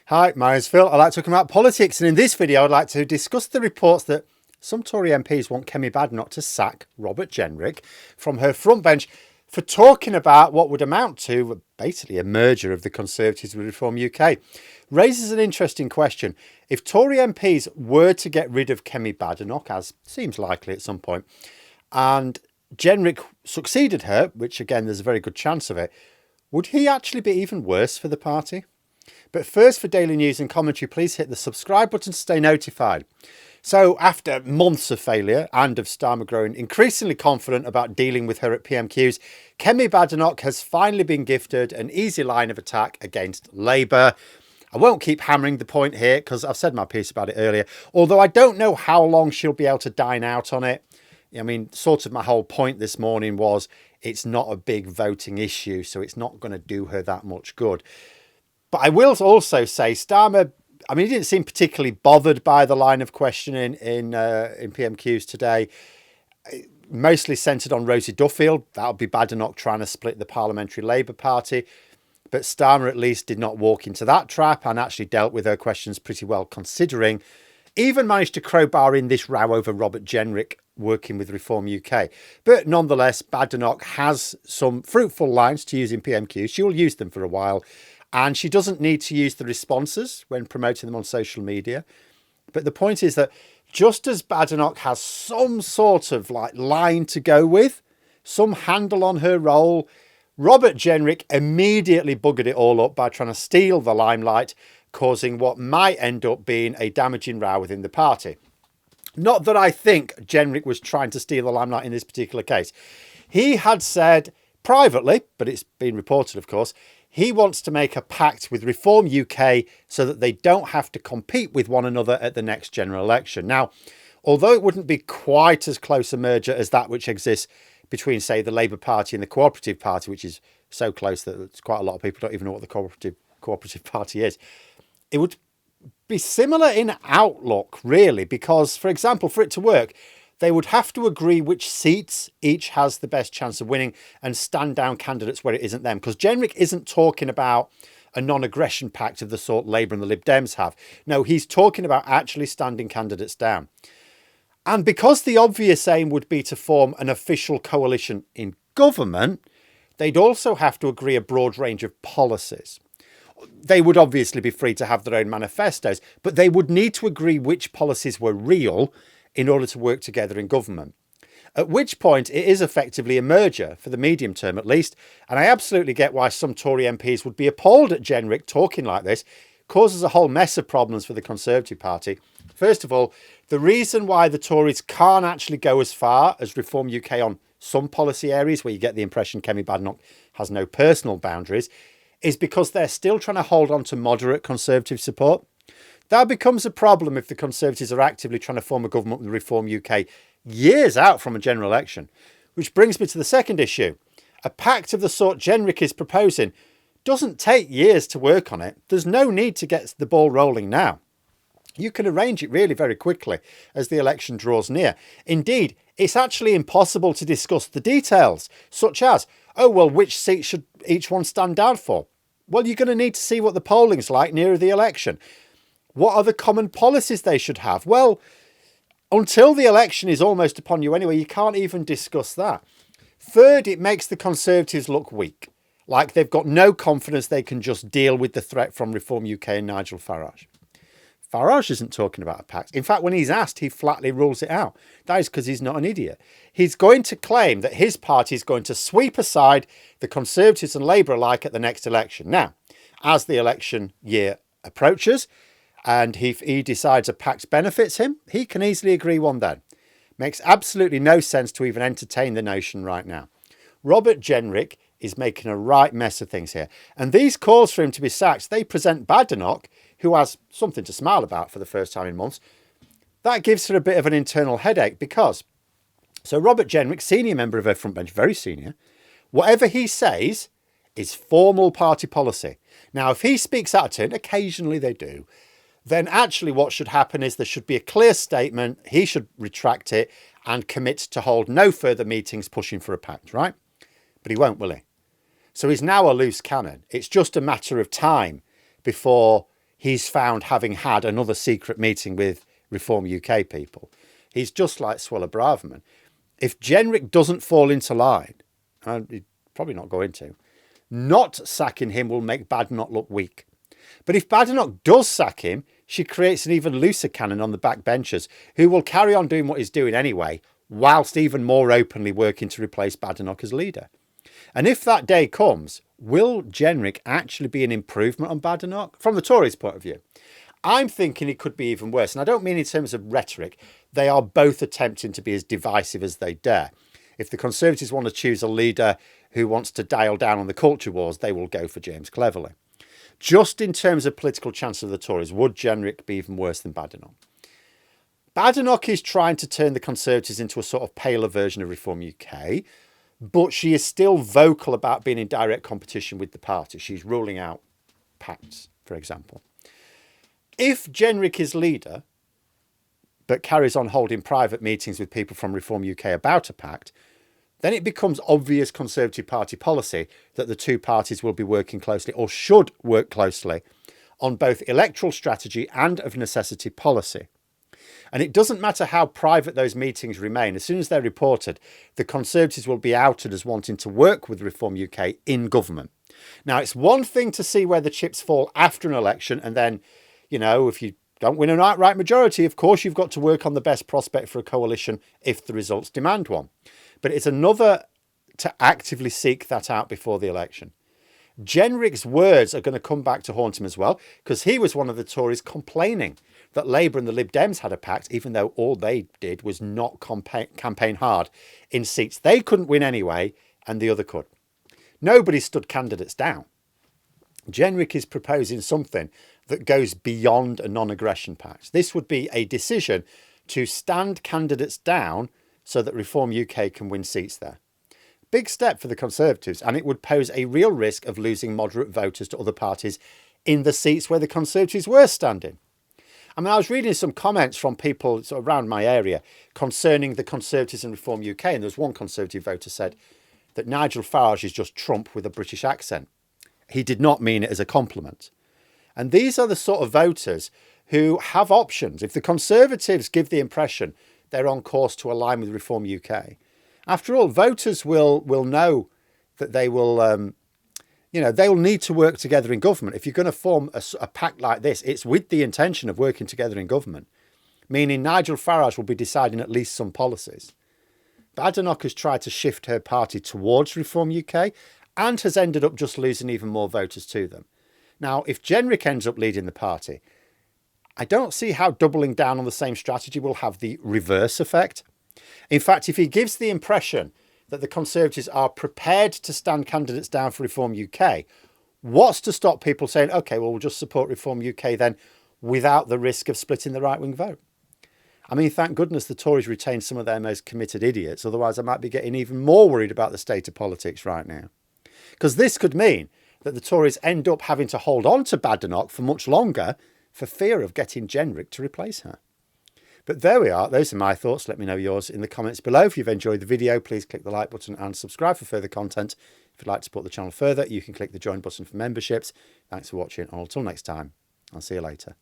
Hi, my name's Phil. I like talking about politics, and in this video I'd like to discuss the reports that some Tory MPs want Kemi Badenoch to sack Robert Jenrick from her front bench for talking about what would amount to basically a merger of the Conservatives with Reform UK. Raises an interesting question. If Tory MPs were to get rid of Kemi Badenoch, as seems likely at some point, and Jenrick succeeded her, which again there's a very good chance of it, would he actually be even worse for the party? But first, for daily news and commentary, please hit the subscribe button to stay notified. So after months of failure and of Starmer growing increasingly confident about dealing with her at PMQs, Kemi Badenoch has finally been gifted an easy line of attack against Labour. I won't keep hammering the point here because I've said my piece about it earlier, although I don't know how long she'll be able to dine out on it. I mean, sort of my whole point this morning was it's not a big voting issue, so it's not going to do her that much good. But I will also say Starmer, I mean, he didn't seem particularly bothered by the line of questioning in PMQs today. Mostly centred on Rosie Duffield. That'll be Badenoch trying to split the Parliamentary Labour Party. But Starmer at least did not walk into that trap and actually dealt with her questions pretty well, considering. Even managed to crowbar in this row over Robert Jenrick working with Reform UK. But nonetheless, Badenoch has some fruitful lines to use in PMQs. She will use them for a while. And she doesn't need to use the responses when promoting them on social media. But the point is that just as Badenoch has some sort of line to go with, some handle on her role, Robert Jenrick immediately buggered it all up by trying to steal the limelight, causing what might end up being a damaging row within the party. Not that I think Jenrick was trying to steal the limelight in this particular case. He had said privately, but it's been reported, of course, he wants to make a pact with Reform UK so that they don't have to compete with one another at the next general election. Now, although it wouldn't be quite as close a merger as that which exists between, say, the Labour Party and the Cooperative Party, which is so close that quite a lot of people don't even know what the Cooperative Party is, it would be similar in outlook, really, because, for example, for it to work, they would have to agree which seats each has the best chance of winning and stand down candidates where it isn't them. Because Jenrick isn't talking about a non-aggression pact of the sort Labour and the Lib Dems have. No, he's talking about actually standing candidates down. And because the obvious aim would be to form an official coalition in government, they'd also have to agree a broad range of policies. They would obviously be free to have their own manifestos, but they would need to agree which policies were real in order to work together in government. At which point it is effectively a merger, for the medium term at least, and I absolutely get why some Tory MPs would be appalled at Jenrick talking like this. Causes a whole mess of problems for the Conservative Party. First of all, the reason why the Tories can't actually go as far as Reform UK on some policy areas where you get the impression Kemi Badenoch has no personal boundaries is because they're still trying to hold on to moderate Conservative support. That becomes a problem if the Conservatives are actively trying to form a government with Reform UK years out from a general election. Which brings me to the second issue. A pact of the sort Jenrick is proposing doesn't take years to work on it. There's no need to get the ball rolling now. You can arrange it really very quickly as the election draws near. Indeed, it's actually impossible to discuss the details, such as, oh, well, which seat should each one stand down for? Well, you're going to need to see what the polling's like nearer the election. What are the common policies they should have? Well, until the election is almost upon you anyway, you can't even discuss that. Third, it makes the Conservatives look weak, like they've got no confidence they can just deal with the threat from Reform UK and Nigel Farage. Farage isn't talking about a pact. In fact, when he's asked, he flatly rules it out. That is because he's not an idiot. He's going to claim that his party is going to sweep aside the Conservatives and Labour alike at the next election. Now, as the election year approaches, and if he decides a pact benefits him, he can easily agree one then. Makes absolutely no sense to even entertain the notion right now. Robert Jenrick is making a right mess of things here. And these calls for him to be sacked, they present Badenoch, who has something to smile about for the first time in months. That gives her a bit of an internal headache because, so Robert Jenrick, senior member of her front bench, very senior, whatever he says is formal party policy. Now, if he speaks out of turn, occasionally they do, then actually what should happen is there should be a clear statement. He should retract it and commit to hold no further meetings pushing for a pact, right? But he won't, will he? So he's now a loose cannon. It's just a matter of time before he's found having had another secret meeting with Reform UK people. He's just like Suella Braverman. If Jenrick doesn't fall into line, and he's probably not going to, not sacking him will make Badenoch look weak. But if Badenoch does sack him, she creates an even looser cannon on the backbenchers who will carry on doing what he's doing anyway, whilst even more openly working to replace Badenoch as leader. And if that day comes, will Jenrick actually be an improvement on Badenoch? From the Tories' point of view, I'm thinking it could be even worse. And I don't mean in terms of rhetoric. They are both attempting to be as divisive as they dare. If the Conservatives want to choose a leader who wants to dial down on the culture wars, they will go for James Cleverly. Just in terms of political chance of the Tories, would Jenrick be even worse than Badenoch? Badenoch is trying to turn the Conservatives into a sort of paler version of Reform UK, but she is still vocal about being in direct competition with the party. She's ruling out pacts, for example. If Jenrick is leader, but carries on holding private meetings with people from Reform UK about a pact, then it becomes obvious Conservative Party policy that the two parties will be working closely, or should work closely, on both electoral strategy and of necessity policy. And it doesn't matter how private those meetings remain. As soon as they're reported, the Conservatives will be outed as wanting to work with Reform UK in government. Now, it's one thing to see where the chips fall after an election, and then, you know, if you don't win an outright majority, of course, you've got to work on the best prospect for a coalition if the results demand one. But it's another to actively seek that out before the election. Jenrick's words are going to come back to haunt him as well, because he was one of the Tories complaining that Labour and the Lib Dems had a pact, even though all they did was not campaign hard in seats they couldn't win anyway, and the other could. Nobody stood candidates down. Jenrick is proposing something that goes beyond a non-aggression pact. This would be a decision to stand candidates down so that Reform UK can win seats there. Big step for the Conservatives, and it would pose a real risk of losing moderate voters to other parties in the seats where the Conservatives were standing. I mean, I was reading some comments from people sort of around my area concerning the Conservatives and Reform UK, and there was one Conservative voter said that Nigel Farage is just Trump with a British accent. He did not mean it as a compliment. And these are the sort of voters who have options. If the Conservatives give the impression they're on course to align with Reform UK, after all, voters will know that they will, they'll need to work together in government. If you're going to form a pact like this, it's with the intention of working together in government, meaning Nigel Farage will be deciding at least some policies. Badenoch has tried to shift her party towards Reform UK and has ended up just losing even more voters to them. Now, if Jenrick ends up leading the party, I don't see how doubling down on the same strategy will have the reverse effect. In fact, if he gives the impression that the Conservatives are prepared to stand candidates down for Reform UK, what's to stop people saying, OK, well, we'll just support Reform UK then without the risk of splitting the right-wing vote? I mean, thank goodness the Tories retained some of their most committed idiots. Otherwise, I might be getting even more worried about the state of politics right now. Because this could mean that the Tories end up having to hold on to Badenoch for much longer for fear of getting Jenrick to replace her. But there we are. Those are my thoughts. Let me know yours in the comments below. If you've enjoyed the video, please click the like button and subscribe for further content. If you'd like to support the channel further, you can click the join button for memberships. Thanks for watching, and until next time, I'll see you later.